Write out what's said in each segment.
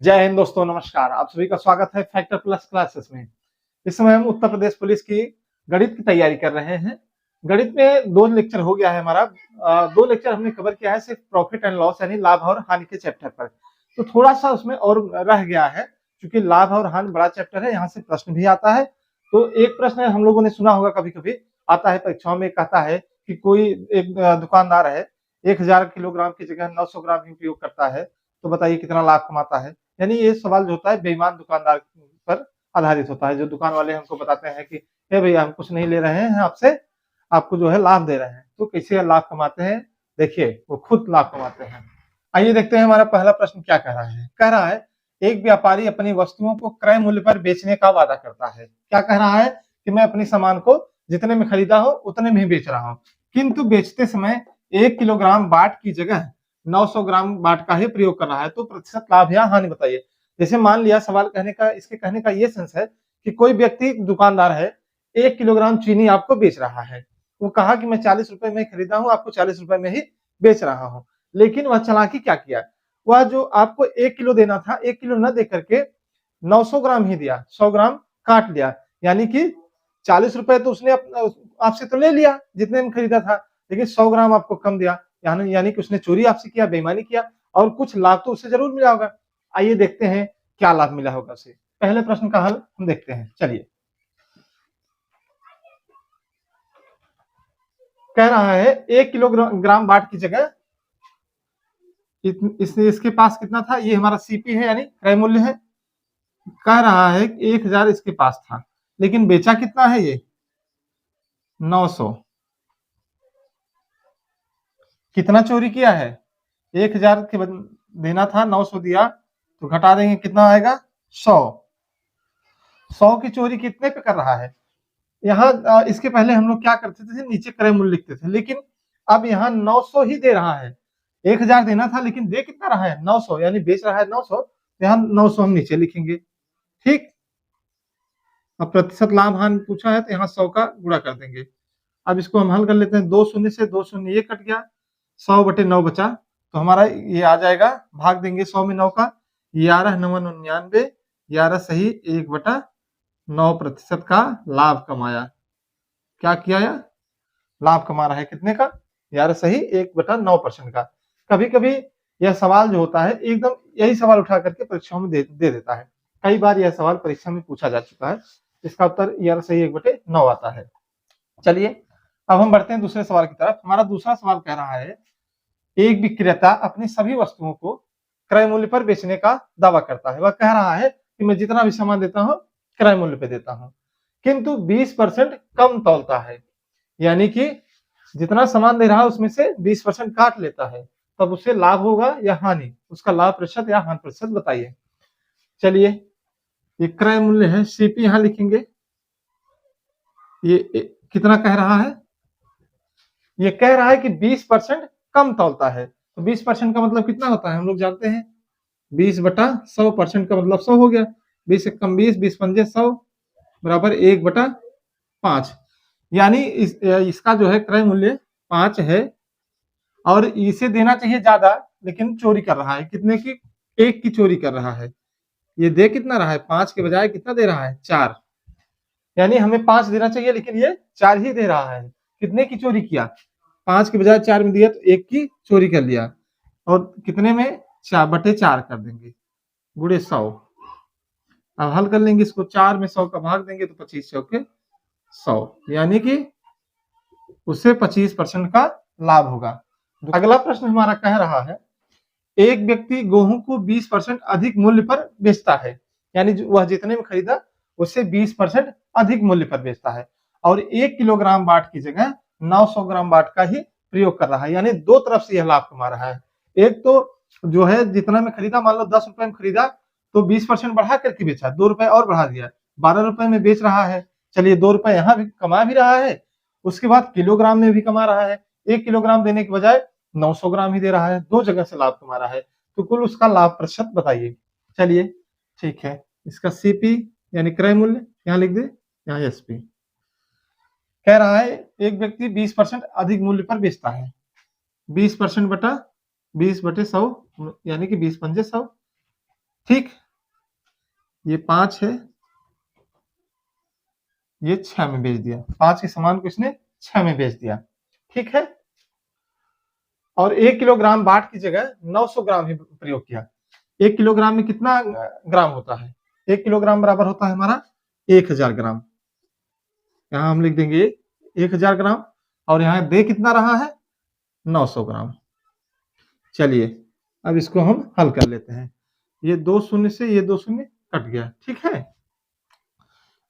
जय हिंद दोस्तों, नमस्कार। आप सभी का स्वागत है फैक्टर प्लस क्लासेस में। इस समय हम उत्तर प्रदेश पुलिस की गणित की तैयारी कर रहे हैं। गणित में 2 लेक्चर हो गया है हमारा। 2 लेक्चर हमने कवर किया है सिर्फ प्रॉफिट एंड लॉस यानी लाभ और हानि के चैप्टर पर। तो थोड़ा सा उसमें और रह गया है, क्योंकि लाभ और हानि बड़ा चैप्टर है, यहाँ से प्रश्न भी आता है। तो एक प्रश्न हम लोगों ने सुना होगा, कभी कभी आता है परीक्षाओं में, कहता है कि कोई एक दुकानदार है, 1000 किलोग्राम की जगह 900 ग्राम ही उपयोग करता है, तो बताइए कितना लाभ कमाता है। यानी ये सवाल जो होता है बेईमान दुकानदार पर आधारित होता है। जो दुकान वाले हमको बताते हैं कि हे भैया, हम कुछ नहीं ले रहे हैं आपसे, आपको जो है लाभ दे रहे हैं, तो कैसे लाभ कमाते हैं, देखिए वो खुद लाभ कमाते हैं। आइए देखते हैं हमारा पहला प्रश्न क्या कह रहा है। कह रहा है एक व्यापारी अपनी वस्तुओं को क्रय मूल्य पर बेचने का वादा करता है। क्या कह रहा है कि मैं अपनी सामान को जितने में खरीदा हो उतने में ही बेच रहा हूं, किंतु बेचते समय 1 किलोग्राम बाट की जगह 900 ग्राम बाट का ही प्रयोग कर रहा है, तो प्रतिशत लाभ या हानि बताइए। जैसे मान लिया, सवाल कहने का, इसके कहने का ये सेंस है कि कोई व्यक्ति दुकानदार है, 1 किलोग्राम चीनी आपको बेच रहा है। वो कहा कि मैं 40 रुपए में खरीदा हूं, आपको 40 रुपए में ही बेच रहा हूं। लेकिन वह चालाकी क्या किया, वह जो आपको 1 किलो देना था, 1 किलो न दे करके 900 ग्राम ही दिया, 100 ग्राम काट लिया। यानी कि 40 रुपए तो उसने आपसे तो ले लिया जितने में खरीदा था, लेकिन 100 ग्राम आपको कम दिया। यानी कि उसने चोरी आपसे किया, बेईमानी किया, और कुछ लाभ तो उससे जरूर मिला होगा। आइए देखते हैं क्या लाभ मिला होगा उसे। पहले प्रश्न का हल हम देखते हैं। चलिए, कह रहा है 1 किलोग्राम बाट की जगह इसके पास कितना था, ये हमारा सीपी है यानी क्रय मूल्य है। कह रहा है 1000 इसके पास था, लेकिन बेचा कितना है ये 900। कितना चोरी किया है, 1000 के देना था, 900 दिया, तो घटा देंगे कितना आएगा 100। 100 की चोरी कितने पे कर रहा है। यहाँ इसके पहले हम लोग क्या करते थे, नीचे क्रय मूल्य लिखते थे, लेकिन अब यहाँ 900 ही दे रहा है। 1000 देना था लेकिन दे कितना रहा है 900, यानी बेच रहा है 900, तो यहाँ 900 हम नीचे लिखेंगे। ठीक, अब प्रतिशत लाभ हानि पूछा है तो यहाँ 100 का गुणा कर देंगे। अब इसको हम हल कर लेते हैं, 2 शून्य से 2 शून्य ये कट गया, 100/9 बचा, तो हमारा ये आ जाएगा, भाग देंगे 100 में 9 का, 11 9 99, 11 सही 1/9% का लाभ कमाया। क्या किया या लाभ कमा रहा है कितने का, 11 सही 1/9% का। कभी कभी यह सवाल जो होता है एकदम यही सवाल उठा करके परीक्षाओं में दे देता है। कई बार यह सवाल परीक्षा में पूछा जा चुका है। इसका उत्तर 11 सही 1/9 आता है। चलिए, अब हम बढ़ते हैं दूसरे सवाल की तरफ। हमारा दूसरा सवाल कह रहा है एक विक्रेता अपनी सभी वस्तुओं को क्रय मूल्य पर बेचने का दावा करता है। वह कह रहा है कि मैं जितना भी सामान देता हूं क्रय मूल्य पे देता हूं, किंतु 20% कम तौलता है। यानी कि जितना सामान दे रहा है उसमें से 20% काट लेता है, तब उसे लाभ होगा या हानि, उसका लाभ प्रतिशत या हानि प्रतिशत बताइए। चलिए, ये क्रय मूल्य है, सीपी यहां लिखेंगे। ये कितना कह रहा है, ये कह रहा है कि 20% कम तौलता है। तो 20% का मतलब कितना होता है, हम लोग जानते हैं 20/100%, का मतलब 100 हो गया। 20 एक कम 20, 20 पंजे 100 बराबर 1/5। यानी इसका जो है क्रय मूल्य 5 है, और इसे देना चाहिए ज्यादा, लेकिन चोरी कर रहा है। कितने की, 1 की चोरी कर रहा है। ये दे कितना रहा है, 5 के बजाय कितना दे रहा है 4। यानी हमें 5 देना चाहिए, लेकिन ये 4 ही दे रहा है। कितने की चोरी किया, 5 के बजाय 4 में दिया, तो 1 की चोरी कर लिया। और कितने में 4/4 कर देंगे, गुणे 100। अब हल कर लेंगे इसको, 4 में 100 का भाग देंगे तो 25 चौके 100, यानी कि उससे 25% का लाभ होगा। अगला प्रश्न हमारा कह रहा है एक व्यक्ति गेहूं को 20% अधिक मूल्य पर बेचता है। यानी वह जितने में खरीदा उससे 20% अधिक मूल्य पर बेचता है, और 1 किलोग्राम बाट की जगह 900 ग्राम बाट का ही प्रयोग कर रहा है। यानी दो तरफ से यह लाभ कमा रहा है। एक तो जो है जितना में खरीदा, मान लो 10 रुपए में खरीदा, तो 20% बढ़ा करके बेचा, 2 रुपए और बढ़ा दिया, 12 रुपए में बेच रहा है। चलिए, 2 रुपए यहाँ भी कमा भी रहा है, उसके बाद किलोग्राम में भी कमा रहा है। 1 किलोग्राम देने के बजाय 900 ग्राम ही दे रहा है, दो जगह से लाभ कमा रहा है। तो कुल उसका लाभ प्रतिशत बताइए। चलिए, ठीक है, इसका सीपी यानी क्रय मूल्य यहाँ लिख दे, यहाँ एसपी। कह रहा है एक व्यक्ति 20% अधिक मूल्य पर बेचता है। 20% बटा 20/100 यानी कि 20 पंजे 100, ठीक, ये 5 है, ये 6 में बेच दिया, 5 के सामान को इसने 6 में बेच दिया। ठीक है, और 1 किलोग्राम बाट की जगह 900 ग्राम ही प्रयोग किया। 1 किलोग्राम में कितना ग्राम होता है? 1 किलोग्राम बराबर होता है हमारा 1000 ग्राम। यहाँ हम लिख देंगे 1000 ग्राम, और यहाँ दे कितना रहा है? 900 ग्राम। चलिए अब इसको हम हल कर लेते हैं। ये 2 शून्य से ये 2 शून्य कट गया। ठीक है,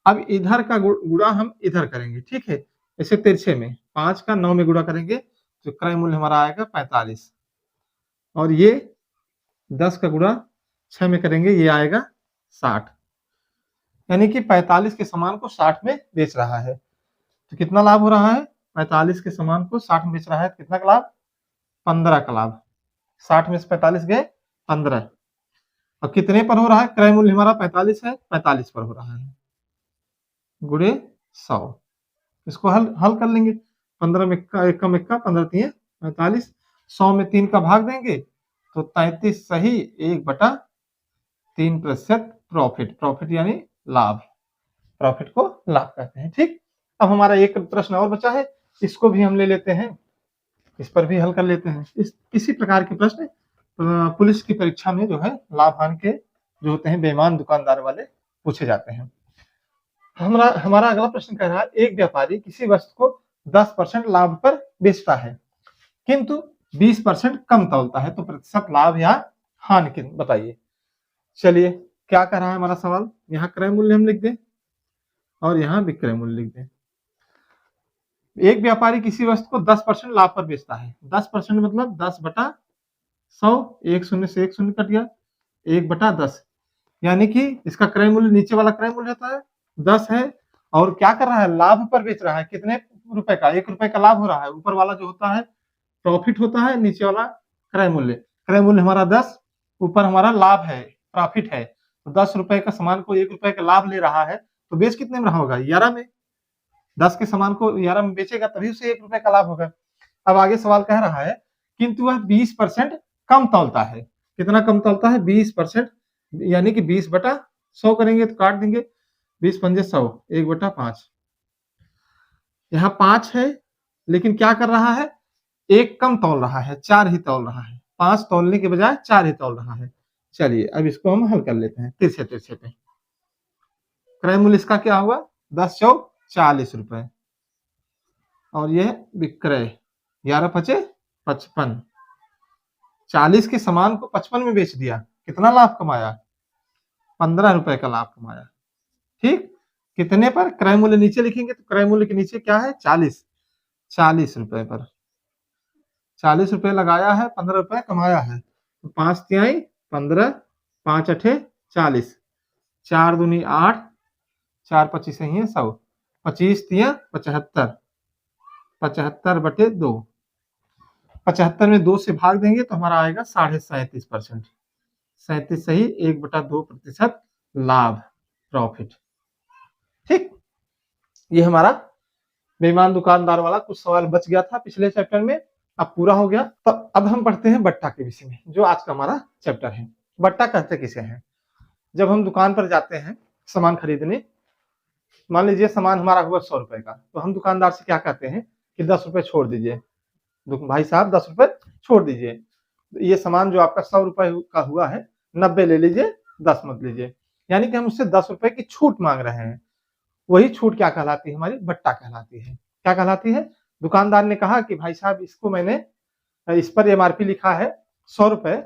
अब इधर का गुणा हम इधर करेंगे। ठीक है, ऐसे तिरछे में 5 का 9 में गुणा करेंगे तो क्रय मूल्य हमारा आएगा 45, और ये 10 का गुणा 6 में करेंगे, ये आएगा 60। यानी कि 45 के सामान को 60 में बेच रहा है। तो कितना लाभ हो रहा है? 45 के सामान को 60 में बेच रहा है, कितना का लाभ? 15 का लाभ। 60 में से 45 गए 15, और कितने पर हो रहा है? क्रय मूल्य हमारा 45 है, 45 पर हो रहा है, गुणे 100। इसको हल कर लेंगे। 15 में एक कम 15 3 45, 100 में 3 का भाग देंगे तो 33 सही 1/3% प्रॉफिट। प्रॉफिट यानी लाभ, प्रॉफिट को लाभ कहते हैं। ठीक, अब हमारा एक प्रश्न और बचा है, इसको भी हम ले लेते हैं, इस पर भी हल कर लेते हैं। इसी प्रकार के प्रश्न पुलिस की परीक्षा में जो है लाभ हानि के जो होते हैं बेईमान दुकानदार वाले पूछे जाते हैं। हमारा अगला प्रश्न कह रहा है, एक व्यापारी किसी वस्तु को 10% लाभ पर बेचता है किंतु 20% कम तौलता है, तो प्रतिशत लाभ या हानि कितनी बताइए। चलिए क्या कह रहा है हमारा सवाल, यहाँ क्रय मूल्य हम लिख दें और यहाँ विक्रय मूल्य लिख दें। एक व्यापारी किसी वस्तु को 10% लाभ पर बेचता है। 10% मतलब 10/100, 1 शून्य से 1 शून्य कट गया, 1/10, यानी कि इसका क्रय मूल्य नीचे वाला क्रय मूल्य होता है 10 है, और क्या कर रहा है? लाभ पर बेच रहा है। कितने रुपए का? 1 रुपए का लाभ हो रहा है। ऊपर वाला जो होता है प्रॉफिट होता है, नीचे वाला क्रय मूल्य। क्रय मूल्य हमारा 10, ऊपर हमारा लाभ है, प्रॉफिट है। तो 10 रुपए का सामान को 1 रुपए का लाभ ले रहा है, तो बेच कितने में रहा होगा? 11 में। 10 के सामान को 11 में बेचेगा तभी उसे 1 रुपए का लाभ होगा। अब आगे सवाल कह रहा है, किंतु वह 20% कम तौलता है। कितना कम तौलता है? 20%, यानी कि 20/100 करेंगे तो काट देंगे, 20 पंजे 100, 1/5। यहाँ 5 है, लेकिन क्या कर रहा है? 1 कम तौल रहा है, 4 ही तौल रहा है। 5 तौलने के बजाय 4 ही तौल रहा है। चलिए अब इसको हम हल कर लेते हैं तिरछे तिरछे पे। क्रय मूल्य इसका क्या हुआ? 10 चौक 40 रुपए, और यह विक्रय 11 पचे 55। 40 के सामान को 55 में बेच दिया, कितना लाभ कमाया? 15 रुपए का लाभ कमाया। ठीक, कितने पर? क्रय मूल्य नीचे लिखेंगे तो क्रय मूल्य के नीचे क्या है? 40 रुपए पर 40 रुपए लगाया है, 15 रुपए कमाया है। तो 5 तिहाई 15, 5 अठे 40, 4 दूनी 8, 4 25 ही है 100, 25 तिया 75, 75/2। 75 में 2 से भाग देंगे तो हमारा आएगा 37.5%। 37 सही 1/2% लाभ, प्रॉफिट। ठीक, ये हमारा बेईमान दुकानदार वाला कुछ सवाल बच गया था पिछले चैप्टर में, अब पूरा हो गया। तो अब हम पढ़ते हैं बट्टा के विषय में, जो आज का हमारा चैप्टर है। बट्टा कहते किसे हैं? जब हम दुकान पर जाते हैं सामान खरीदने, मान लीजिए सामान हमारा हुआ 100 रुपए का, तो हम दुकानदार से क्या कहते हैं कि 10 रुपए छोड़ दीजिए, भाई साहब 10 रुपए छोड़ दीजिए, ये सामान जो आपका 100 रुपए का हुआ है 90 ले लीजिए, 10 मत लीजिए। यानी कि हम उससे 10 रुपए की छूट मांग रहे हैं। वही छूट क्या कहलाती है? हमारी बट्टा कहलाती है। क्या कहलाती है? दुकानदार ने कहा कि भाई साहब इसको मैंने, इस पर एमआरपी लिखा है 100 रुपए,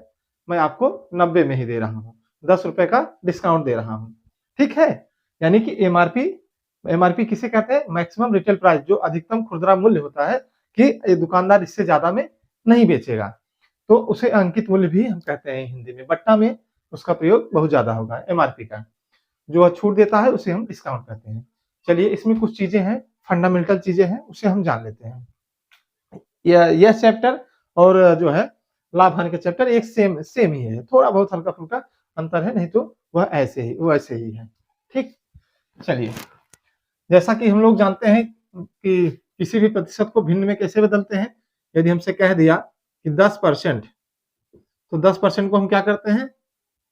मैं आपको 90 में ही दे रहा हूँ, 10 रुपए का डिस्काउंट दे रहा हूँ। ठीक है, यानी कि एमआरपी किसे कहते हैं? मैक्सिमम रिटेल प्राइस, जो अधिकतम खुदरा मूल्य होता है कि ये दुकानदार इससे ज्यादा में नहीं बेचेगा, तो उसे अंकित मूल्य भी हम कहते हैं हिंदी में। बट्टा में उसका प्रयोग बहुत ज्यादा होगा। एमआरपी का जो छूट देता है उसे हम डिस्काउंट कहते हैं। चलिए इसमें कुछ चीजें हैं, फंडामेंटल चीजें हैं, उसे हम जान लेते हैं। यह चैप्टर और जो है लाभ हानि का चैप्टर एक सेम ही है, थोड़ा बहुत हल्का फुल्का अंतर है, नहीं तो वह ऐसे ही है। ठीक, चलिए जैसा कि हम लोग जानते हैं कि किसी भी प्रतिशत को भिन्न में कैसे बदलते हैं। यदि हमसे कह दिया कि 10%, तो 10% को हम क्या करते हैं?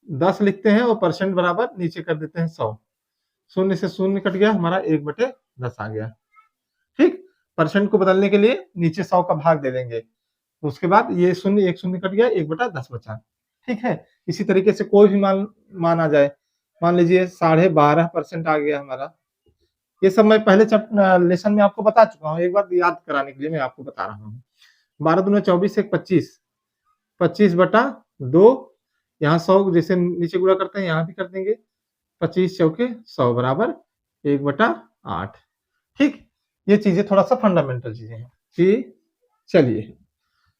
10 लिखते हैं और परसेंट बराबर नीचे कर देते हैं 100। शून्य से शून्य कट गया, हमारा 1/10 आ गया। ठीक, परसेंट को बदलने के लिए नीचे 100 का भाग दे देंगे, तो उसके बाद ये शून्य, एक शून्य कट गया, 1/10 बचा। ठीक है, इसी तरीके से कोई भी मान आ जाए, मान लीजिए 12.5% आ गया हमारा। ये सब मैं पहले लेसन में आपको बता चुका हूँ, एक बार याद कराने के लिए मैं आपको बता रहा हूँ। 12 दूनी 24, 1 25, 25/2, यहाँ 100 जैसे नीचे गुणा करते हैं यहाँ भी कर देंगे, 25 चौके 100 बराबर 1/8। ठीक, ये चीजें थोड़ा सा फंडामेंटल चीजें हैं कि चलिए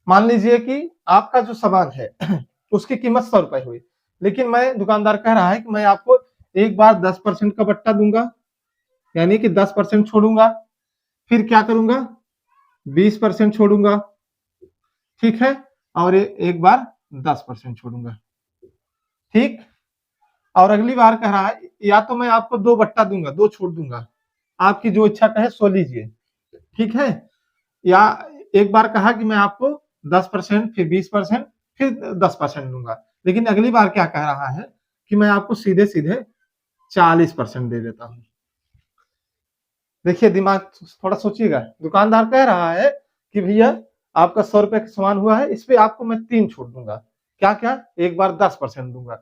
मान लीजिए कि आपका जो सामान है उसकी कीमत 100 रुपए हुई, लेकिन मैं दुकानदार कह रहा है कि मैं आपको एक बार 10% का बट्टा दूंगा, यानी कि 10% छोड़ूंगा, फिर क्या करूंगा 20% छोड़ूंगा, ठीक है, और एक बार 10% छोड़ूंगा। ठीक, और अगली बार कह रहा है या तो मैं आपको 2 बट्टा दूंगा, 2 छोड़ दूंगा, आपकी जो इच्छा कहे सो लीजिए। ठीक है, या एक बार कहा कि मैं आपको 10%, फिर 20%, फिर 10% दूंगा, लेकिन अगली बार क्या कह रहा है कि मैं आपको सीधे सीधे 40% दे देता हूं। देखिए दिमाग थोड़ा सोचिएगा, दुकानदार कह रहा है कि भैया आपका 100 रुपए का सामान हुआ है, इस पे आपको मैं 3 छूट दूंगा। क्या क्या, एक बार 10% दूंगा,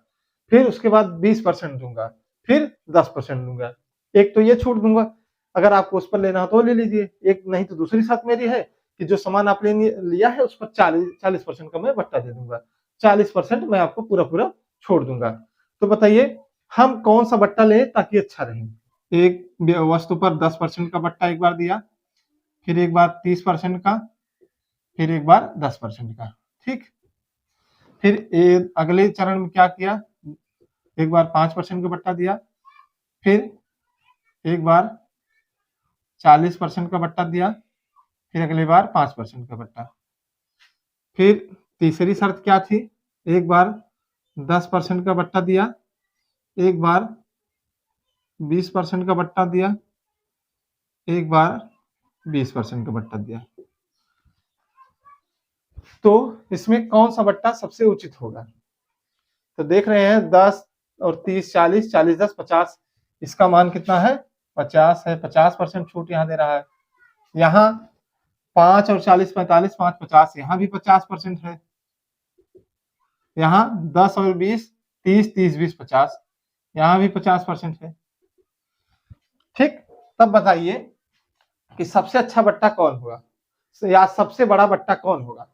फिर उसके बाद 20% दूंगा, फिर 10% दूंगा, एक तो ये छूट दूंगा, अगर आपको उस पर लेना हो तो ले लीजिए, एक नहीं तो दूसरी शर्त मेरी है कि जो सामान आप लिया है उस पर 40% का मैं बट्टा दे दूंगा, 40% मैं आपको पूरा पूरा छोड़ दूंगा। तो बताइए हम कौन सा बट्टा ले ताकि अच्छा रहे। एक वस्तु पर 10% का बट्टा एक बार दिया, फिर एक बार 30% का, फिर एक बार 10% का। ठीक, फिर अगले चरण में क्या किया, एक बार 5% का बट्टा दिया, फिर एक बार 40% का बट्टा दिया, फिर अगली बार 5% का बट्टा। फिर तीसरी शर्त क्या थी, एक बार 10% का बट्टा दिया, एक बार 20% का बट्टा दिया, एक बार 20% का बट्टा दिया। तो इसमें कौन सा बट्टा सबसे उचित होगा। तो देख रहे हैं 10 और 30, 40, 40 10 50, इसका मान कितना है 50 है, 50% छूट यहाँ दे रहा है। यहाँ 5 और 40 45, 5 50, यहाँ भी 50% है। यहाँ 10 और 20 30, 30 20 50, यहाँ भी 50% है। ठीक, तब बताइए कि सबसे अच्छा बट्टा कौन होगा या सबसे बड़ा बट्टा कौन होगा,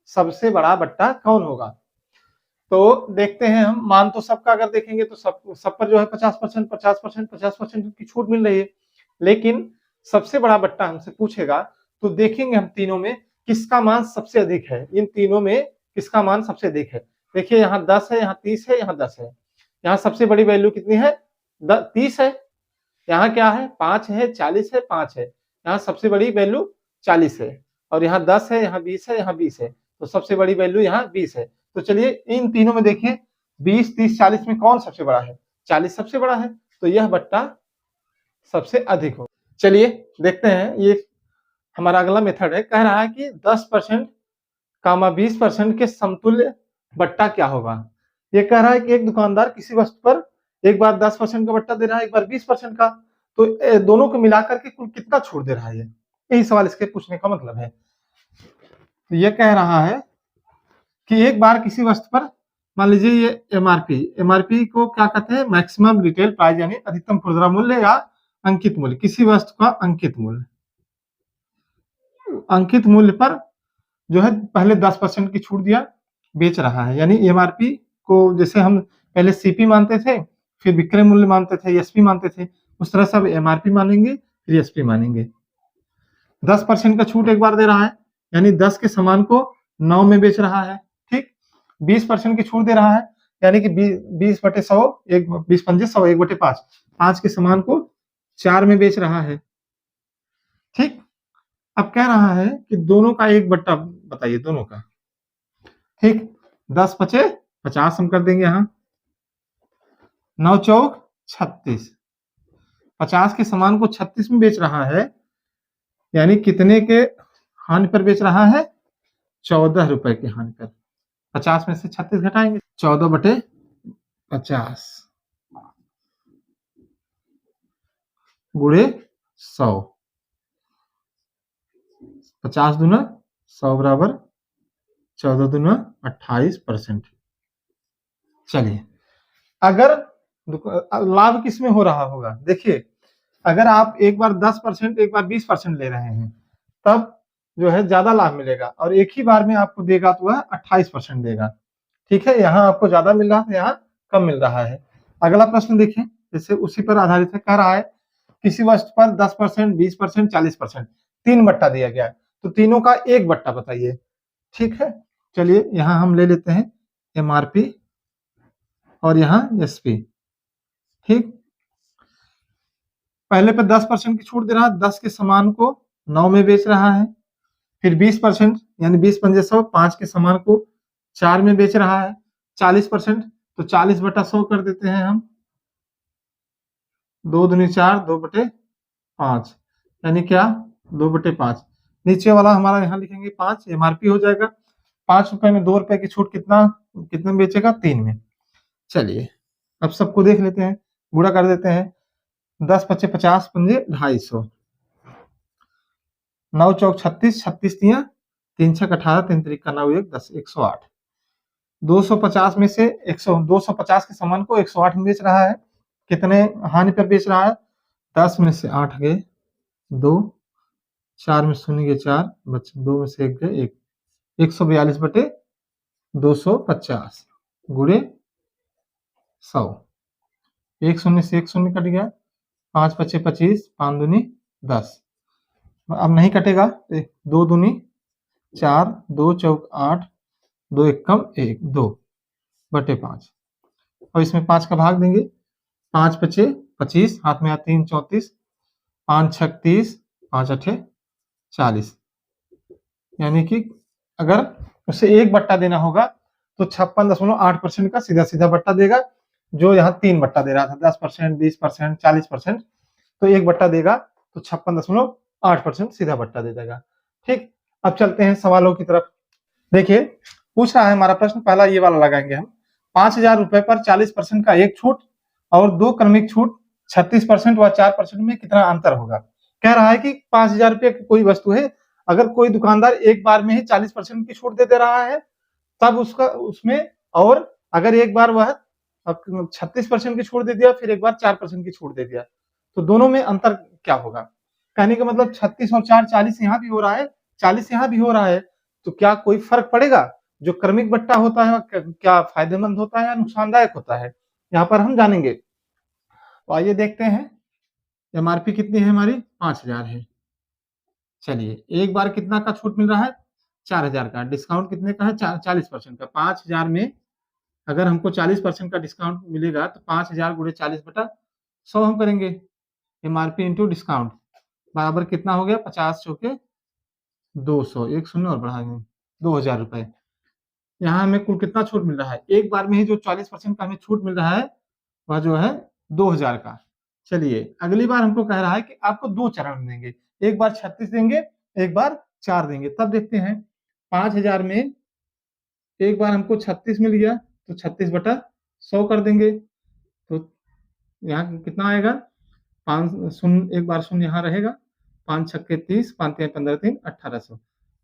सबसे बड़ा बट्टा कौन होगा। तो देखते हैं हम, मान तो सबका अगर देखेंगे तो सब पर जो है 50%, 50%, 50% की छूट मिल रही है, लेकिन सबसे बड़ा बट्टा हमसे पूछेगा तो देखेंगे हम तीनों में किसका मान सबसे अधिक है, इन तीनों में किसका मान सबसे अधिक है। देखिए यहाँ 10 है, यहाँ 30 है, यहाँ 10 है, यहाँ सबसे बड़ी वैल्यू कितनी है 30 है, यहाँ क्या है 5 है, 40 है, 5 है, यहाँ सबसे बड़ी वैल्यू 40 है, और यहाँ 10 है, यहाँ 20 है, यहाँ 20 है, तो सबसे बड़ी वैल्यू यहाँ 20 है। तो चलिए इन तीनों में देखिए 20 30 40 में कौन सबसे बड़ा है, 40 सबसे बड़ा है, तो यह बट्टा सबसे अधिक हो। चलिए देखते हैं, ये हमारा अगला मेथड है, कह रहा है कि 10% 20% के समतुल्य बट्टा क्या होगा। ये कह रहा है कि एक दुकानदार किसी वस्तु पर एक बार 10% का बट्टा दे रहा है, एक बार 20% का, तो दोनों को मिलाकर के कुल कितना छूट दे रहा है, यही सवाल इसके पूछने का मतलब है। तो ये कह रहा है कि एक बार किसी वस्तु पर, मान लीजिए ये एमआरपी को क्या कहते हैं, मैक्सिमम रिटेल प्राइस, यानी अधिकतम खुदरा मूल्य या अंकित मूल्य, किसी वस्तु का अंकित मूल्य पर जो है पहले 10% की छूट दिया, बेच रहा है, यानी एमआरपी को जैसे हम पहले सीपी मानते थे, फिर विक्रय मूल्य मानते थे, एसपी मानते थे, उस तरह से अब एमआरपी मानेंगे, फिर एसपी मानेंगे। 10% का छूट एक बार दे रहा है, यानी 10 के सामान को 9 में बेच रहा है। ठीक, 20% की छूट दे रहा है, यानी कि 20/100, 20 पंजे 100, 1/5, 5 के सामान को 4 में बेच रहा है। ठीक, अब कह रहा है कि दोनों का एक बट्टा बताइए, दोनों का। ठीक, 10 पचे 50 हम कर देंगे, यहाँ 9 चौक 36, 50 के सामान को 36 में बेच रहा है, यानी कितने के हानि पर बेच रहा है 14 रुपए के हानि पर। 50 में से 36 घटाएंगे, 14/36, 50 गुणे 100, 50 दूना 100 बराबर 14 दूना 28%। चलिए, अगर लाभ किसमें हो रहा होगा, देखिए अगर आप एक बार 10% एक बार 20% ले रहे हैं तब जो है ज्यादा लाभ मिलेगा, और एक ही बार में आपको देगा तो वह 28% देगा। ठीक है, यहाँ आपको ज्यादा मिल रहा है, यहाँ कम मिल रहा है। अगला प्रश्न देखें, जैसे उसी पर आधारित है, कह रहा है किसी वस्तु पर 10%, 20%, 40% 3 बट्टा दिया गया है, तो तीनों का एक बट्टा बताइए। ठीक है, चलिए यहाँ हम ले लेते हैं एमआरपी और यहाँ एसपी। ठीक, पहले पे 10% की छूट दे रहा है, 10 के सामान को 9 में बेच रहा है। फिर 20% यानी 20 पंजे 100, 5 के सामान को 4 में बेच रहा है। 40% तो 40 बटा 100 कर देते हैं हम, 2 दूनी 4, 2 बटे 5 यानी क्या 2 बटे 5। नीचे वाला हमारा यहाँ लिखेंगे 5, एमआरपी हो जाएगा। 5 रुपए में 2 रुपए की छूट कितने में बेचेगा, 3 में। चलिए अब सबको देख लेते हैं, गुणा कर देते हैं। 10 पच्चे 50 पंजे 250, 9 चौक 36, 36 तियां 3 छक 18, 3 त्रिक का 9 1 10, 108। 250 में से 250 के सामान को 108 में बेच रहा है, कितने हानि पर बेच रहा है, 10 में से 8 गए 2, 4 में शून्य गए 4, बचे 2 में से 1 गए 1, 142 बटे 250 गुणे 100। 1 शून्य से 1 शून्य कट गया, 5 पच्चे 25, 5 दूनी 10। अब नहीं कटेगा, 2 दूनी 4, 2 चौक 8, 2 एक कम 1, 2 बटे 5। और इसमें 5 का भाग देंगे, 5 पच्चे 25, हाथ में 3 34, 5 छक 30, 5 अठे 40। यानी कि अगर उसे एक बट्टा देना होगा तो 56.8% का सीधा सीधा बट्टा देगा, जो यहाँ 3 बट्टा दे रहा था, 10%, 20%, 40%, तो एक बट्टा देगा तो 56.8% सीधा बट्टा दे देगा। ठीक, अब चलते हैं सवालों की तरफ। देखिए पूछ रहा है हमारा प्रश्न, पहला ये वाला लगाएंगे हम। 5,000 रुपए पर 40% का एक छूट और 2 क्रमिक छूट 36% व 4% में कितना अंतर होगा। कह रहा है कि 5,000 रुपए की कोई वस्तु है, अगर कोई दुकानदार एक बार में ही 40% की छूट दे रहा है तब उसमें, और अगर एक बार वह 36% की छूट दे दिया, फिर एक बार 4% की छूट दे दिया, तो दोनों में अंतर क्या होगा। कहने का मतलब 36 और 4, 40 यहाँ भी हो रहा है, 40 यहाँ भी हो रहा है, तो क्या कोई फर्क पड़ेगा। जो क्रमिक बट्टा होता है क्या फायदेमंद होता है या नुकसानदायक होता है, यहाँ पर हम जानेंगे। तो आइए देखते हैं, एमआरपी कितनी है हमारी, 5,000 है। चलिए एक बार कितना का छूट मिल रहा है, 4,000 का। डिस्काउंट कितने का है, 40% का। 5,000 में अगर हमको 40% का डिस्काउंट मिलेगा तो 5,000 गुणे 40 बटा 100 हम करेंगे। एमआरपी इंटू डिस्काउंट बराबर कितना हो गया, 50 चौके 200, एक शून्य और बढ़ाएंगे 2,000 रुपए। यहाँ हमें कुल कितना छूट मिल रहा है, एक बार में ही जो 40% का हमें छूट मिल रहा है वह जो है 2,000 का। चलिए अगली बार हमको कह रहा है कि आपको 2 चरण देंगे, एक बार 36 देंगे, एक बार 4 देंगे। तब देखते हैं 5,000 में एक बार हमको 36 मिल गया तो 36 बटा 100 कर देंगे, तो यहाँ कितना आएगा, 5 शून्य, एक बार शून्य यहाँ रहेगा, 5 छक्के 30, 5 तिया 15, 3 1800।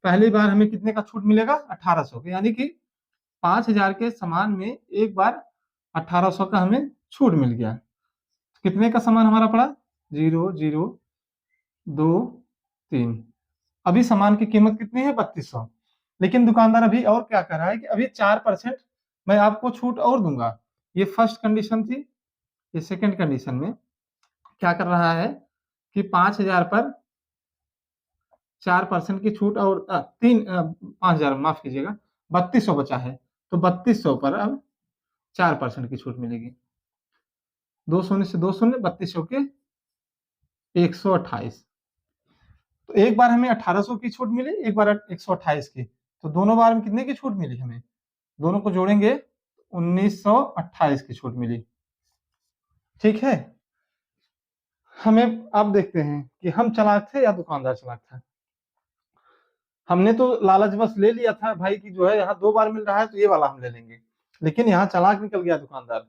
पहली बार हमें कितने का छूट मिलेगा, 1800, यानी कि 5,000 के सामान में एक बार 1800 का हमें छूट मिल गया। कितने का सामान हमारा पड़ा, 0 0 2 3। अभी सामान की कीमत कितनी है, 3200। लेकिन दुकानदार अभी और क्या कर रहा है कि अभी 4% मैं आपको छूट और दूंगा। ये फर्स्ट कंडीशन थी। ये सेकंड कंडीशन में क्या कर रहा है कि 5,000 पर 4% की छूट और 5,000 माफ कीजिएगा, 3200 बचा है, तो 3200 पर अब 4% की छूट मिलेगी। 2 शून्य से 2 शून्य, 3200 के 128। तो एक बार हमें 1800 की छूट मिली, एक बार 128 की, तो दोनों बार में कितने की छूट मिली हमें, दोनों को जोड़ेंगे 1928 की छूट मिली। ठीक है, हमें अब देखते हैं कि हम चालाक थे या दुकानदार चालाक था। हमने तो लालच बस ले लिया था भाई कि जो है यहाँ 2 बार मिल रहा है तो ये वाला हम ले लेंगे, लेकिन यहाँ चालाक निकल गया दुकानदार।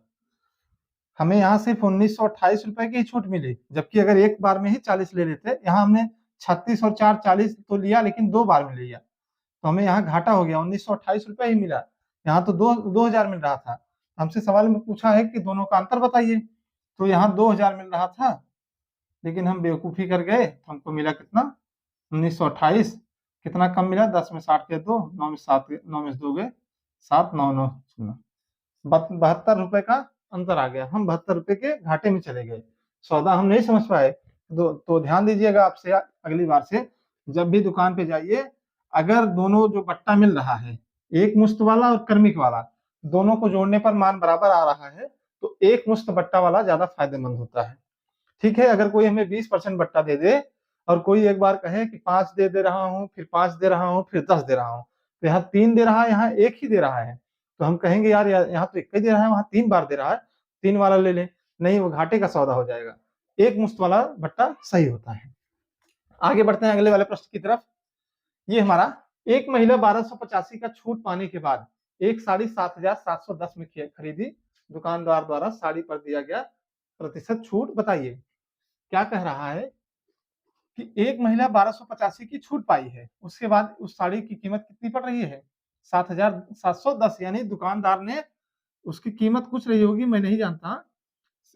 हमें यहाँ सिर्फ 1928 रुपए की ही छूट मिली, जबकि अगर एक बार में ही 40 ले लेते, यहाँ हमने 36 और 4 40 तो लिया, लेकिन 2 बार में लिया, तो हमें यहाँ घाटा हो गया, 1928 रुपए ही मिला। यहाँ तो 2000 मिल रहा था। हमसे सवाल में पूछा है कि दोनों का अंतर बताइए, तो यहाँ 2000 मिल रहा था, लेकिन हम बेवकूफी कर गए, तो हमको मिला कितना, 1928। कितना कम मिला, 10 में 60 के 2, 9 में 7, 9 में 2 गए 7, 9 9 72 रुपए का अंतर आ गया, हम 72 रुपए के घाटे में चले गए, सौदा हम नहीं समझ पाए। तो ध्यान दीजिएगा, आपसे अगली बार से जब भी दुकान पे जाइए, अगर दोनों जो बट्टा मिल रहा है, एक मुश्त वाला और क्रमिक वाला, दोनों को जोड़ने पर मान बराबर आ रहा है, तो एक मुश्त बट्टा वाला ज्यादा फायदेमंद होता है। ठीक है, अगर कोई हमें 20% बट्टा दे दे और कोई एक बार कहे कि 5 दे रहा हूँ, फिर 5 दे रहा हूँ, फिर 10 दे रहा हूँ, तो यहाँ 3 दे रहा है, यहाँ 1 ही दे रहा है, तो हम कहेंगे यार यहाँ तो 1 ही दे रहा है, वहां 3 बार दे रहा है, 3 वाला ले ले। नहीं, वो घाटे का सौदा हो जाएगा, एक मुश्त वाला बट्टा सही होता है। आगे बढ़ते हैं अगले वाले प्रश्न की तरफ। ये हमारा, एक महिला 1285 का छूट पाने के बाद एक साड़ी 7710 में खरीदी, दुकानदार द्वारा साड़ी पर दिया गया प्रतिशत छूट बताइए। क्या कह रहा है कि एक महिला 1285 की छूट पाई है, उसके बाद उस साड़ी की कीमत कितनी पड़ रही है, 7710, यानी दुकानदार ने उसकी कीमत कुछ रही होगी, मैं नहीं जानता,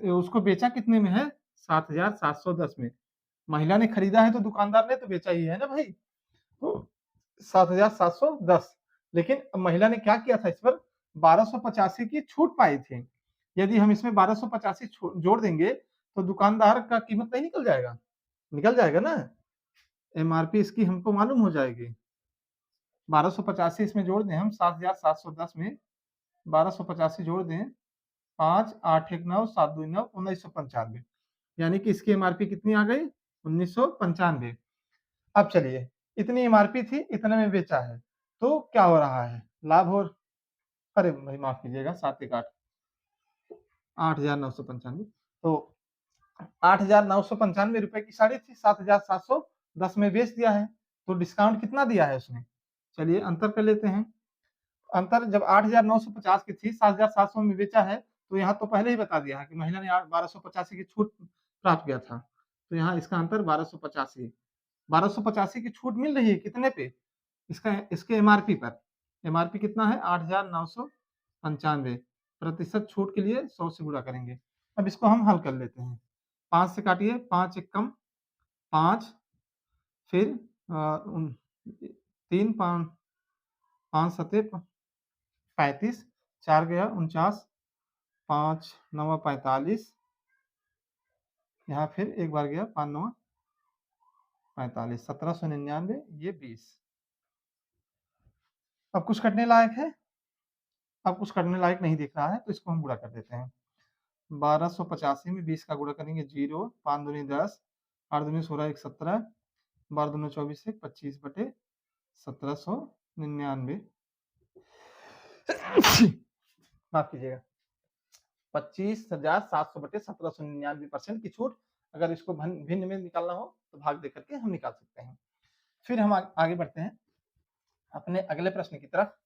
उसको बेचा कितने में है, 7710 में। महिला ने खरीदा है तो दुकानदार ने तो बेचा ही है ना भाई, तो 7710। लेकिन महिला ने क्या किया था, इस पर 1285 की छूट पाई थी। यदि हम इसमें 1285 जोड़ देंगे तो दुकानदार का कीमत नहीं निकल जाएगा, निकल जाएगा ना, एमआरपी इसकी हमको मालूम हो जाएगी। 1285 इसमें जोड़ दें हम, 7710 में 1285 जोड़ दें, 5 8 1 9 7 2 9 1995, यानी कि इसकी एमआरपी कितनी आ गई, 1995। अब चलिए, इतनी एमआरपी थी, इतने में बेचा है, तो क्या हो रहा है, लाभ हो, अरे भाई माफ कीजिएगा, 7 1 8, 8995, तो 8995 रुपए की साड़ी थी, 7710 में बेच दिया है, तो डिस्काउंट कितना दिया है उसने, चलिए अंतर कर लेते हैं। अंतर जब 8950 की थी, 7700 में बेचा है, तो यहाँ तो पहले ही बता दिया है कि महिला ने 1285 की छूट प्राप्त किया था, तो यहाँ इसका अंतर 1285 की छूट मिल रही है कितने पे, इसके एमआरपी पर, एमआरपी कितना है, 8995, प्रतिशत छूट के लिए 100 से गुणा करेंगे। अब इसको हम हल कर लेते हैं, 5 से काटिए, 5 1 कम 5, फिर 3 5 5 7 35, 4 गया 49, 5 9 45, यहाँ फिर एक बार गया 5 9 45, 1799, ये 20। अब कुछ करने लायक है, अब कुछ करने लायक नहीं दिख रहा है, तो इसको हम गुणा कर देते हैं। 1285 में 20 का गुणा करेंगे, 0 5 दूनी 10, 8 दूनी 16 1 17, 12 दूनी 24 1 25 बटे 1799, माफ कीजिएगा, 25,700 बटे 1799% की छूट। अगर इसको भिन्न में निकालना हो तो भाग दे करके हम निकाल सकते हैं। फिर हम आगे बढ़ते हैं अपने अगले प्रश्न की तरफ।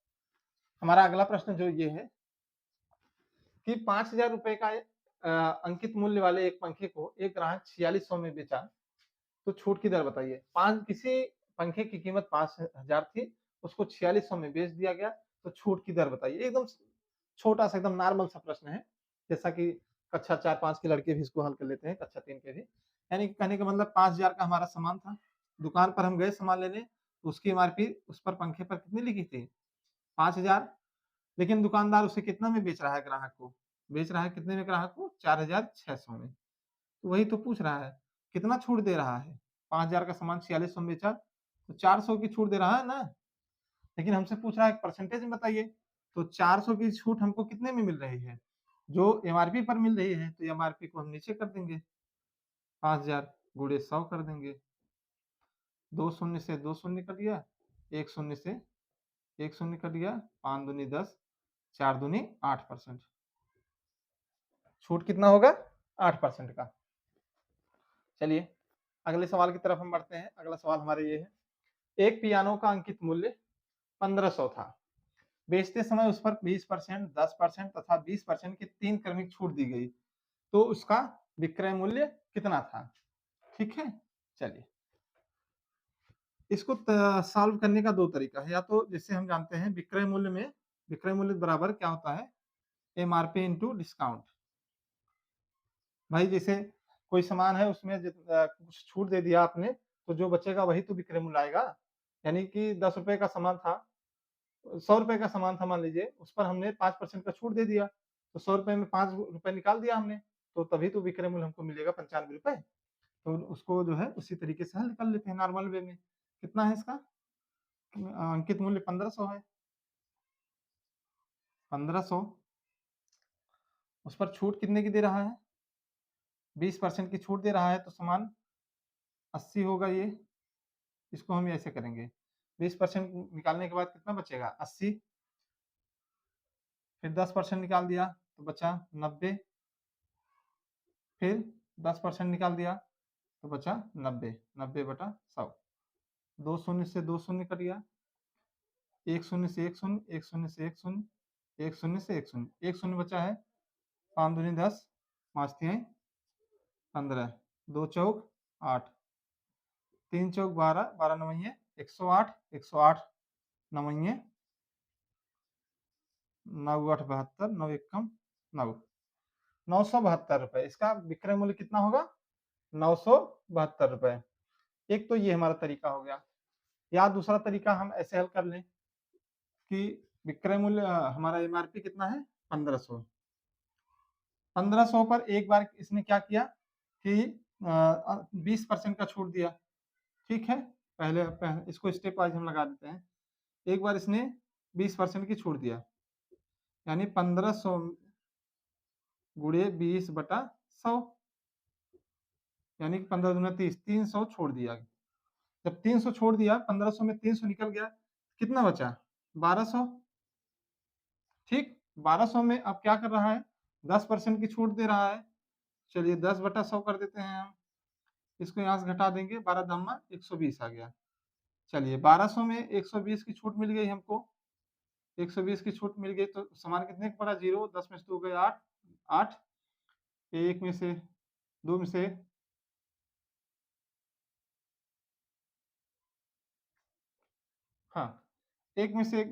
हमारा अगला प्रश्न जो ये है कि 5000 रुपए का अंकित मूल्य वाले एक पंखे को एक ग्राहक 4600 में बेचा, तो छूट की दर बताइए। किसी पंखे की कीमत 5000 थी, उसको 4600 में बेच दिया गया, तो छूट की दर बताइए। एकदम छोटा सा, एकदम नॉर्मल सा प्रश्न है, जैसा कि कक्षा 4 5 के लड़के भी इसको हल कर लेते हैं, कक्षा 3 के भी। यानी कहने का मतलब 5000 का हमारा सामान था, दुकान पर हम गए सामान लेने, तो उसकी एमआरपी उस पर पंखे पर कितनी लिखी थी, 5000, लेकिन दुकानदार उसे कितना में बेच रहा है, ग्राहक को बेच रहा है कितने में, ग्राहक को 4600 में। तो वही तो पूछ रहा है, कितना छूट दे रहा है, 5000 का सामान 4600 में बेचा, तो 400 की छूट दे रहा है ना, लेकिन हमसे पूछ रहा है परसेंटेज में बताइए, तो 400 की छूट हमको कितने में मिल रही है, जो एमआरपी पर मिल रही है, तो एमआरपी को हम नीचे कर देंगे, 5000 गुणे 100 कर देंगे, 2 शून्य से 2 शून्य कट गया, 1 शून्य से 1 शून्य कट गया, 5 दूनी 10, 4 दूनी 8%, छूट कितना होगा, 8% का। चलिए अगले सवाल की तरफ हम बढ़ते हैं। अगला सवाल हमारे ये है, एक पियानो का अंकित मूल्य 1500 था, बेचते समय उस पर 20%, 10% तथा 20% की 3 क्रमिक छूट दी गई। तो उसका विक्रय मूल्य कितना था। ठीक है, चलिए इसको सॉल्व करने का दो तरीका है। या तो जैसे हम जानते हैं विक्रय मूल्य में, विक्रय मूल्य बराबर क्या होता है, एमआरपी इंटू डिस्काउंट। भाई जैसे कोई सामान है उसमें कुछ छूट दे दिया आपने, तो जो बचेगा वही तो विक्रय मूल्य आएगा। यानी कि 10 रुपए का सामान था, 100 रुपए का सामान था मान लीजिए, उस पर हमने 5% का छूट दे दिया, तो 100 रुपए में 5 रुपए निकाल दिया हमने, तो तभी तो विक्रय मूल्य हमको मिलेगा 95 रुपए। तो उसको जो है उसी तरीके से हल कर लेते हैं नॉर्मल वे में। कितना है इसका अंकित मूल्य 1500 है, 1500 उस पर छूट कितने की दे रहा है, 20% की छूट दे रहा है, तो सामान 80 होगा ये। इसको हम ऐसे करेंगे, 20% निकालने के बाद कितना बचेगा 80, फिर 10% निकाल दिया तो बचा 90, फिर 10% निकाल दिया तो बचा 90, 90/100, 2 शून्य से 2 शून्य कट गया, 1 शून्य से 1 शून्य, 1 शून्य से 1 शून्य, 1 शून्य से 1 शून्य, 1 शून्य बचा है, 5 दूनी 10, 5 तिहाई 15, 2 चौक 8, 3 चौक 12, 12 नवैये 108, 108 नवैये 9 8 72, 9 एकम 9, 972 रुपए। इसका विक्रय मूल्य कितना होगा 972 रुपए। एक तो ये हमारा तरीका हो गया। या दूसरा तरीका हम ऐसे हल कर लें कि विक्रय मूल्य हमारा एमआरपी कितना है 1500, 1500 पर एक बार इसने क्या किया कि 20% का छूट दिया। ठीक है, पहले इसको स्टेप वाइज हम लगा देते हैं। एक बार इसने 20% की छूट दिया, यानी 1500 गुणे 20/100, यानी कि 15 दूना 30, 300 छोड़ दिया। जब 300 छोड़ दिया, 1500 में 300 निकल गया, कितना बचा 1200। ठीक, 1200 में अब क्या कर रहा है 10% की छूट दे रहा है। चलिए 10/100 कर देते हैं हम, इसको यहाँ से घटा देंगे, 12 दामा 120 आ गया। चलिए 1200 में 120 की छूट मिल गई हमको, 120 की छूट मिल गई, तो सामान कितने का पड़ा 0, 10 में से 2 गए 8, 8 1 में से 2 में से हाँ 1 में से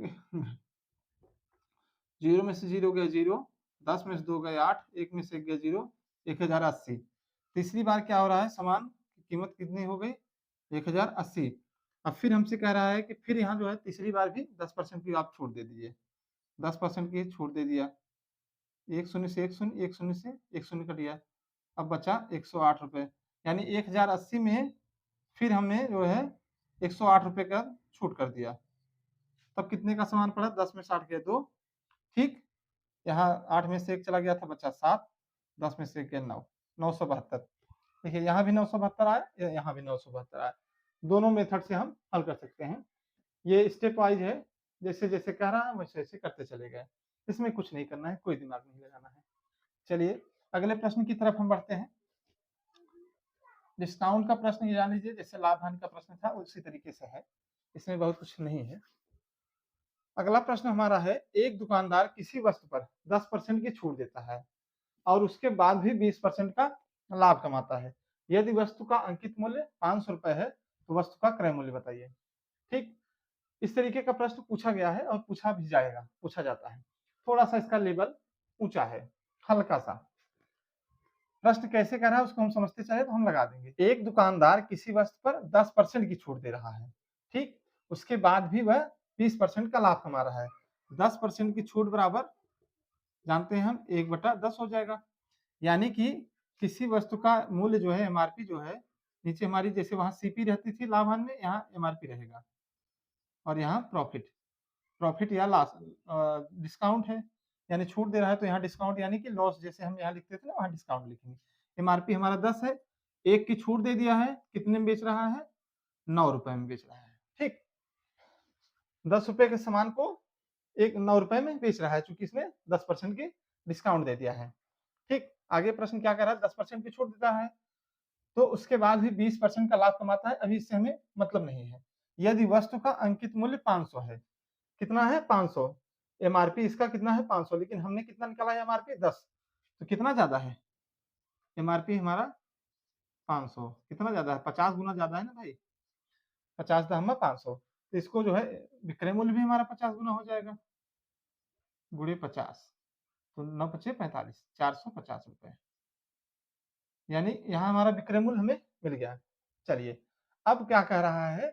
0 में से 0 गया 0, 10 में से 2 गए 8, 1 में से 1 गया 0, 1080। तीसरी बार क्या हो रहा है, सामान की कीमत कितनी हो गई 1080। अब फिर हमसे कह रहा है कि फिर यहाँ जो है तीसरी बार भी 10% की आप छूट दे दीजिए, 10% की छूट दे दिया, 1 शून्य से 1 शून्य, 1 शून्य से 1 शून्य कट गया, अब बचा 108 रुपए। यानी 1080 में फिर हमने जो है 108 रुपए का छूट कर दिया, तब कितने का सामान पड़ा 10 में 60 गया 2। ठीक, यहाँ 8 में से 1 चला गया था, बचा 7, 10 में से 1 गया 9, 972। देखिए यहाँ भी 972 आया, यहाँ भी 972 आया। दोनों मेथड से हम हल कर सकते हैं। ये स्टेप वाइज है, जैसे जैसे कह रहा है वैसे वैसे करते चले गए, इसमें कुछ नहीं करना है, कोई दिमाग नहीं लगाना है। चलिए अगले प्रश्न की तरफ हम बढ़ते हैं। डिस्काउंट का प्रश्न ये जान लीजिए, जैसे लाभ हानि का प्रश्न था उसी तरीके से है, इसमें बहुत कुछ नहीं है। अगला प्रश्न हमारा है, एक दुकानदार किसी वस्तु पर 10% की छूट देता है और उसके बाद भी 20% का लाभ कमाता है। यदि वस्तु का अंकित मूल्य 500 रुपए है तो वस्तु का क्रय मूल्य बताइए। ठीक, इस तरीके का प्रश्न पूछा गया है और पूछा भी जाएगा, पूछा जाता है। थोड़ा सा इसका लेवल ऊंचा है, हल्का सा। प्रश्न कैसे कर रहा है उसको हम समझते चले तो हम लगा देंगे। एक दुकानदार किसी वस्तु पर 10% की छूट दे रहा है, ठीक, उसके बाद भी वह 20% का लाभ कमा रहा है। 10% की छूट बराबर जानते हैं हम 1/10 हो जाएगा। यानी कि किसी वस्तु का मूल्य जो है एमआरपी जो है, नीचे हमारी जैसे वहां सीपी रहती थी लाभ हानि में, यहाँ एमआरपी रहेगा और यहाँ प्रॉफिट, प्रॉफिट या लॉस डिस्काउंट है, यानी छूट दे रहा है तो यहाँ डिस्काउंट, यानी कि लॉस जैसे हम यहाँ लिखते थे ना वहाँ डिस्काउंट लिखेंगे। एमआरपी हमारा 10 है, 1 की छूट दे दिया है, कितने में बेच रहा है 9 रुपए में बेच रहा है। ठीक, 10 रुपए के सामान को 9 रुपए में बेच रहा है, चूंकि इसने 10% की डिस्काउंट दे दिया है। ठीक, आगे प्रश्न क्या कर रहा है, 10% की छूट देता है तो उसके बाद भी 20% का लाभ कमाता है, अभी इससे हमें मतलब नहीं है। यदि वस्तु का अंकित मूल्य 500 है, कितना है 500, एमआरपी इसका कितना है 500, लेकिन हमने कितना निकाला है एमआरपी 10, तो कितना ज्यादा है एमआरपी हमारा 500, कितना ज्यादा है, 50 गुना ज्यादा है ना भाई, 50 दहम 500, तो इसको जो है विक्रय मूल्य भी हमारा 50 गुना हो जाएगा, गुणे 50, तो 9 पचे 45, 450 रुपए, यानी यहाँ हमारा विक्रय मूल्य हमें मिल गया। चलिए अब क्या कह रहा है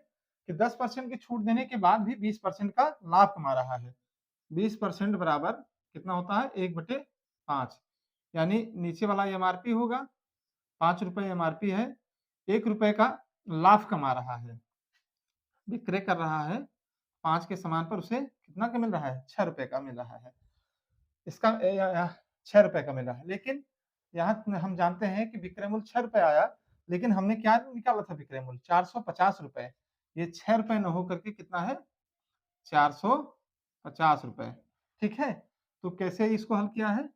कि 10% की छूट देने के बाद भी 20% का लाभ कमा रहा है। 20% बराबर कितना होता है, 1/5, यानी नीचे वाला एमआरपी होगा, 5 रुपए एमआरपी है, 1 रुपए का लाभ कमा रहा है, विक्रय कर रहा है, 5 के समान पर उसे कितना का मिल रहा है, 6 रुपए का मिल रहा है, इसका 6 रुपए का मिल रहा है। लेकिन यहाँ हम जानते हैं कि विक्रय मूल्य 6 रुपए आया, लेकिन हमने क्या निकाला था विक्रय मूल्य, 450 रुपए, ये 6 रुपए न होकर के कितना है, 450 रुपए। ठीक है, तो कैसे इसको हल किया है,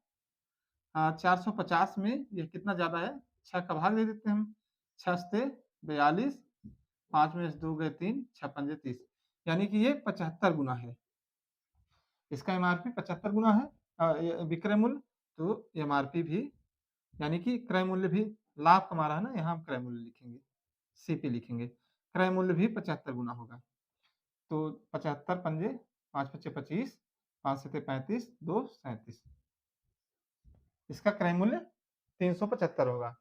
450 में ये कितना ज्यादा है, 6 का भाग दे देते हैं हम, 6 से 42, 5 में से 2 गए 3, 6 पंजे 30, यानी कि ये 75 गुना है, इसका एमआरपी 75 गुना है विक्रय मूल्य, तो एमआरपी भी यानी कि क्रय मूल्य भी, लाभ कमा रहा है ना, यहाँ हम क्रय मूल्य लिखेंगे, सीपी लिखेंगे, क्रय मूल्य भी 75 गुना होगा, तो 75 पंजे 5 पच्चे 25, 5 सत्ते 35, 2 37, इसका क्रय मूल्य 375 होगा।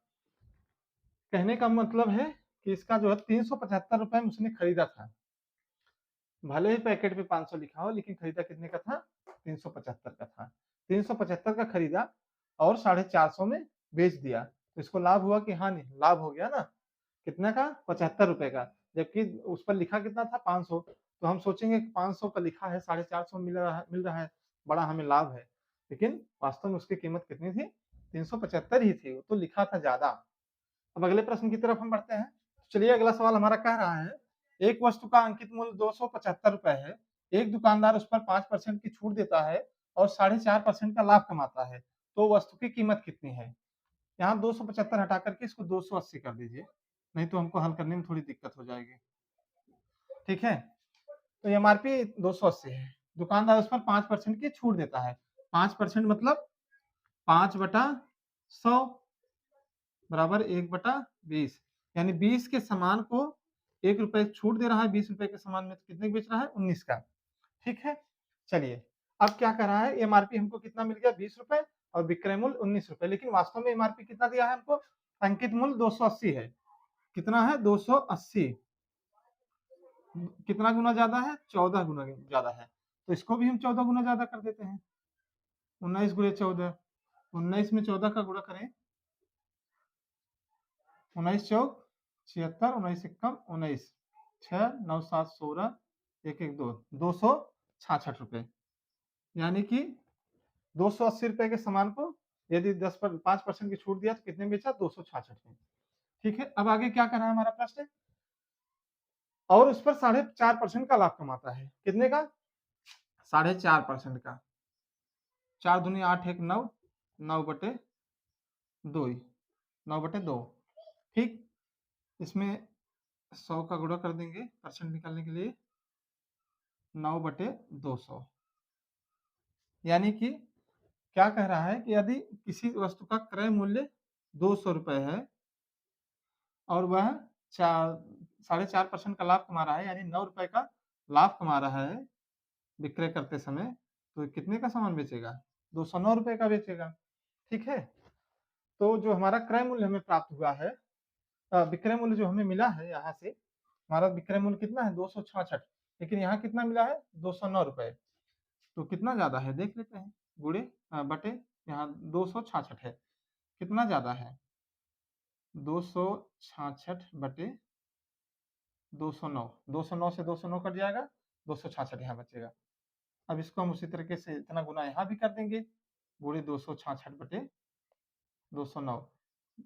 कहने का मतलब है कि इसका जो है 375 रुपए में उसने खरीदा था, भले ही पैकेट पे 500 लिखा हो, लेकिन खरीदा कितने का था, 375 का था, 375 का खरीदा और 450 में बेच दिया, तो इसको लाभ हुआ कि हानि, लाभ हो गया ना, कितने का, 75 रुपए का, जबकि उस पर लिखा कितना था, 500, तो हम सोचेंगे कि 500 का लिखा है, 450 मिल रहा है, बड़ा हमें लाभ है, लेकिन वास्तव में उसकी कीमत कितनी थी, 375 ही थी, तो लिखा था ज्यादा। अब अगले प्रश्न की तरफ हम बढ़ते हैं। चलिए अगला सवाल हमारा कह रहा है, एक वस्तु का अंकित मूल्य 275 रुपए है, एक दुकानदार उस पर 5% की छूट देता है और 4.5% का लाभ कमाता है, तो वस्तु की कीमत कितनी है। यहाँ 275 हटा करके इसको 280 कर दीजिए, नहीं तो हमको हल करने में थोड़ी दिक्कत हो जाएगी। ठीक है, तो एमआरपी 280 है, दुकानदार उस पर 5% की छूट देता है, 5% मतलब 5/100 बराबर 1/20, यानी 20 के समान को 1 रुपए छूट दे रहा है, 20 रुपए के समान में कितने बेच रहा है, 19 का। ठीक है, चलिए अब क्या कर रहा है, एमआरपी हमको कितना मिल गया, 20 रुपए और विक्रय मूल्य 19 रुपए, लेकिन वास्तव में एमआरपी कितना दिया है हमको, अंकित मूल्य 280 है, कितना है, 280, कितना गुना ज्यादा है, 14 गुना ज्यादा है, तो इसको भी हम 14 गुना ज्यादा कर देते हैं, 19 गुणे 14, 19 में 14 का गुणा करें, 19 चौक 76, 19 एकम 19, 6 9 7 16, 1 1 2, 266 रुपए, यानी कि 280 रुपए के सामान को यदि 5% की छूट दिया तो कितने में बेचा, 266 में। ठीक है, अब आगे क्या करना है हमारा प्रश्न, और उस पर 4.5% का लाभ कमाता है, कितने का, 4.5% का, 4 दूनी 8 1 9, 9/2, 9/2, ठीक, इसमें 100 का गुणा कर देंगे परसेंट निकालने के लिए, 9/200, यानी कि क्या कह रहा है कि यदि किसी वस्तु का क्रय मूल्य 200 रुपए है और वह 4.5% का लाभ कमा रहा है, यानी 9 रुपए का लाभ कमा रहा है विक्रय करते समय, तो कितने का सामान बेचेगा, 209 रुपए का बेचेगा। ठीक है, तो जो हमारा क्रय मूल्य हमें प्राप्त हुआ है, विक्रय मूल्य जो हमें मिला है, यहाँ से हमारा विक्रय मूल्य कितना है, 266, लेकिन यहाँ कितना मिला है, 209 रुपए, तो कितना ज्यादा है देख लेते हैं, गुणे बटे यहाँ 266 है, कितना ज्यादा है, 266 बटे 209, 209 से 209 कट जाएगा, 266 यहाँ बचेगा। अब इसको हम उसी तरीके से इतना गुना यहाँ भी कर देंगे, गुणे 266 बटे 209,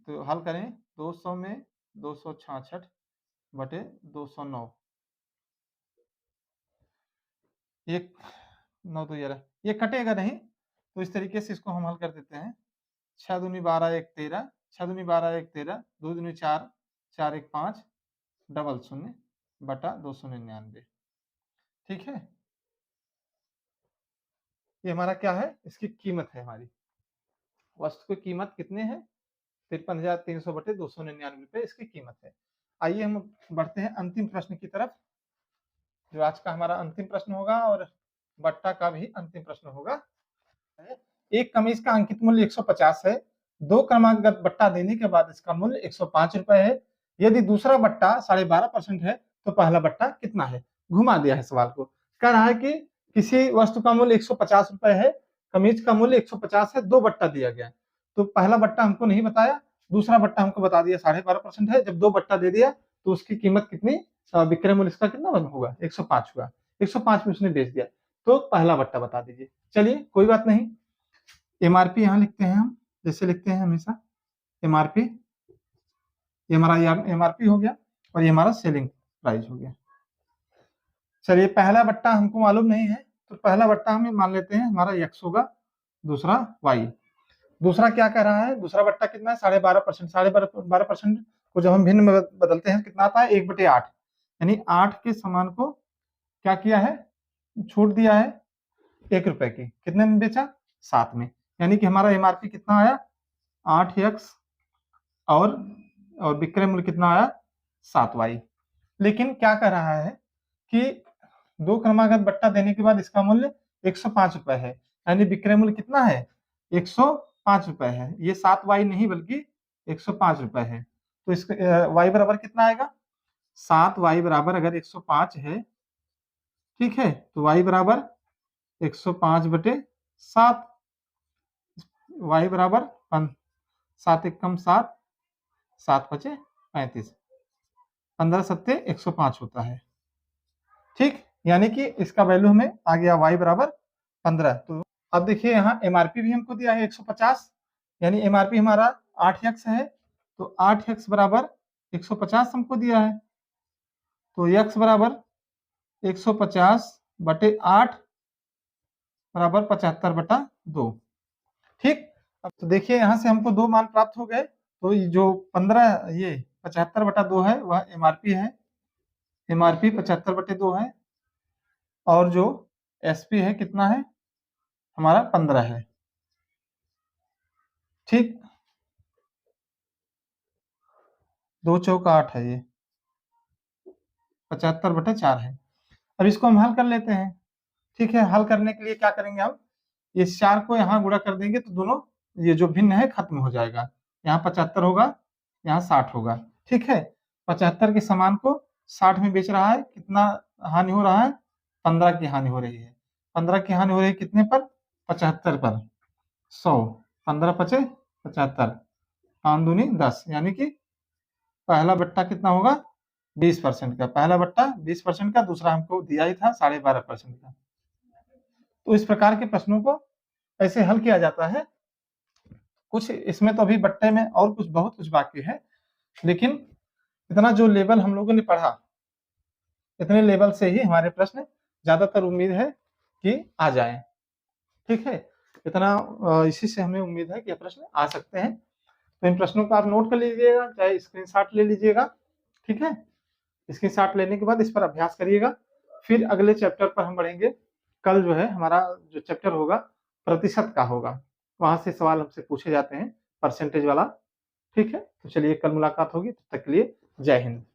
तो हल करें, 200 में 266 बटे 209, एक 9 तो ये कटेगा नहीं, तो इस तरीके से इसको हम हल कर देते हैं, 6 दूनी 12 1 13, 6 दूनी 12 1 13, 2 दूनी 4, 4 1 5, डबल 0 बटा 299। ठीक है, ये हमारा क्या है, इसकी कीमत है, हमारी वस्तु की कीमत कितने है, 53,300 बटे 299 रुपए इसकी कीमत है। आइए हम बढ़ते हैं अंतिम प्रश्न की तरफ, जो आज का हमारा अंतिम प्रश्न होगा और बट्टा का भी अंतिम प्रश्न होगा। एक कमीज का अंकित मूल्य 150 है, दो क्रमागत बट्टा देने के बाद इसका मूल्य 105 रुपए है। यदि दूसरा बट्टा 12.5% है तो पहला बट्टा कितना है? घुमा दिया है सवाल को। कह रहा है कि किसी वस्तु का मूल्य 150 रुपए है, कमीज का मूल्य 150 है, दो बट्टा दिया गया। तो पहला बट्टा हमको नहीं बताया, दूसरा बट्टा हमको बता दिया 12.5% है। जब दो बट्टा दे दिया तो उसकी कीमत कितनी, विक्रय मूल्य इसका कितना होगा? 105 हुआ। 105 में उसने बेच दिया, तो पहला बट्टा बता दीजिए। चलिए कोई बात नहीं, एमआरपी यहां लिखते हैं हम, जैसे लिखते हैं हमेशा एमआरपी। ये हमारा एमआरपी हो गया और ये हमारा सेलिंग प्राइस हो गया। चलिए पहला बट्टा हमको मालूम नहीं है, तो पहला बट्टा हम मान लेते हैं हमारा एक्स होगा, दूसरा वाई। दूसरा क्या कह रहा है? दूसरा बट्टा कितना है? 12.5%। 12.5% को जब हम भिन्न में बदलते हैं कितना आता है? 1/8, यानी 8 के समान को क्या किया है? छूट दिया है 1 रुपए की। कितने में बेचा? 7 में। यानी कि हमारा एमआरपी कितना आया? 8x और विक्रय मूल्य कितना आया? 7y। लेकिन क्या कह रहा है कि दो क्रमागत बट्टा देने के बाद इसका मूल्य 105 रुपए है, यानी विक्रय मूल्य कितना है? 105 रुपए है। ये 7y नहीं बल्कि 105 रुपए है। तो इसका y बराबर कितना आएगा? 7y बराबर अगर 105 है, ठीक है, तो y बराबर 105 बटे 7, y बराबर 7 एकम 7, 7 पचे 35, 15 सत्ते 105 होता है। ठीक, यानी कि इसका वैल्यू हमें आ गया y बराबर 15। तो अब देखिए यहाँ एमआरपी भी हमको दिया है 150, यानी एमआरपी हमारा 8x है, तो 8x बराबर 150 हमको दिया है, तो x बराबर 150 बटे 8 बराबर 75 बटा 2। ठीक, अब तो देखिए यहाँ से हमको दो मान प्राप्त हो गए। तो जो 15 ये 75 बटा 2 है वह एमआरपी है, एमआरपी 75 बटे 2 है, और जो एसपी है कितना है? हमारा 15 है। ठीक, 2 चौका 8 है, ये 75 बटे 4 है। अब इसको हम हल कर लेते हैं। ठीक है, हल करने के लिए क्या करेंगे हम? इस 4 को यहाँ गुणा कर देंगे तो दोनों ये जो भिन्न है खत्म हो जाएगा। यहाँ 75 होगा, यहाँ 60 होगा। ठीक है, 75 के समान को 60 में बेच रहा है, कितना हानि हो रहा है? 15 की हानि हो रही है। 15 की हानि हो रही है कितने पर? 75 पर। 100, 15 पचे 75, 5 दूनी 10, यानी कि पहला बट्टा कितना होगा? 20% का। पहला बट्टा 20% का, दूसरा हमको दिया ही था 12.5% का। तो इस प्रकार के प्रश्नों को ऐसे हल किया जाता है। कुछ इसमें तो अभी बट्टे में और कुछ बहुत कुछ बाकी है, लेकिन इतना जो लेवल हम लोगों ने पढ़ा, इतने लेवल से ही हमारे प्रश्न ज्यादातर उम्मीद है कि आ जाए। ठीक है, इतना इसी से हमें उम्मीद है कि प्रश्न आ सकते हैं। तो इन प्रश्नों को आप नोट कर लीजिएगा, चाहे स्क्रीनशॉट ले लीजिएगा। ठीक है, स्क्रीनशॉट लेने के बाद इस पर अभ्यास करिएगा। फिर अगले चैप्टर पर हम बढ़ेंगे। कल जो है हमारा जो चैप्टर होगा प्रतिशत का होगा, वहां से सवाल हमसे पूछे जाते हैं परसेंटेज वाला। ठीक है, तो चलिए कल मुलाकात होगी, तब तक के लिए जय हिंद।